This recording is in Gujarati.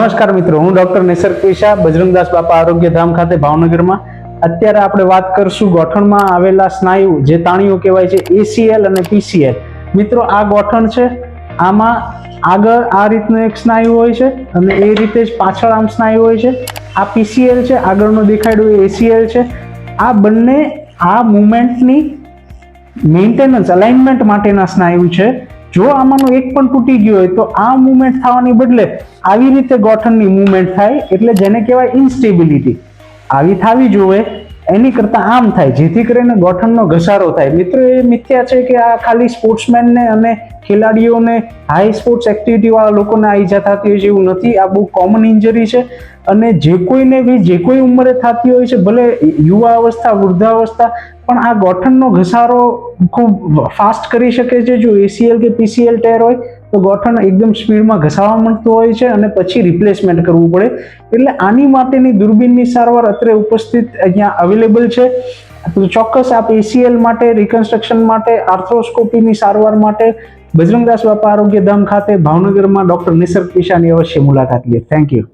નમસ્કાર મિત્રો, હું ડોક્ટર નિસર્ગ પીસા, બજરંગદાસ બાપા આરોગ્ય ધામ ખાતે ભાવનગરમાં. અત્યારે આપણે વાત કરશું ગોઠણમાં આવેલા સ્નાયુ જે તાણીઓ કહેવાય છે, એસીએલ અને પીસીએલ. મિત્રો, આ ગોઠણ છે, આમાં આગળ આ રીતનું એક સ્નાયુ હોય છે અને એ રીતે જ પાછળ આમ સ્નાયુ હોય છે. આ પીસીએલ છે, આગળનું દેખાડ્યું એ એસીએલ છે. આ બંને આ મુવમેન્ટની મેન્ટેનન્સ અલાઇનમેન્ટ માટેના સ્નાયુ છે. જો આમાંનું એક પણ તૂટી ગયું હોય તો આ મુવમેન્ટ થવાની બદલે આવી રીતે ગોઠણની મુવમેન્ટ થાય, એટલે જેને કહેવાય ઇન્સ્ટેબિલિટી. આવી થવી જોઈએ, એની કરતાં આમ થાય, જેથી કરીને ગોઠણનો ઘસારો થાય. મિત્રો, એ મિથ્યા છે કે આ ખાલી સ્પોર્ટ્સમેનને અને ખેલાડીઓને, હાઈ સ્પોર્ટ્સ એક્ટિવિટી વાળા લોકોને આ ઈજા થતી હોય છે, એવું નથી. આ બહુ કોમન ઇન્જરી છે અને જે કોઈને બી જે કોઈ ઉંમરે થતી હોય છે, ભલે યુવા અવસ્થા, વૃદ્ધાવસ્થા, પણ આ ગોઠણનો ઘસારો ખૂબ ફાસ્ટ કરી શકે છે. જો એસીએલ કે પીસીએલ ટેર હોય તો ગોઠણ એકદમ સ્પીડમાં ઘસાવા માંડતું હોય છે અને પછી રિપ્લેસમેન્ટ કરવું પડે. એટલે આની માટેની દૂરબીનની સારવાર અત્રે ઉપસ્થિત અહીંયા અવેલેબલ છે. તો ચોક્કસ આપ એસીએલ માટે, રિકન્સ્ટ્રક્શન માટે, આર્થ્રોસ્કોપીની સારવાર માટે બજરંગદાસ બાપા આરોગ્ય ધામ ખાતે ભાવનગરમાં ડોક્ટર નિસર્ગ પીસાની અવશ્ય મુલાકાત લે. Thank you.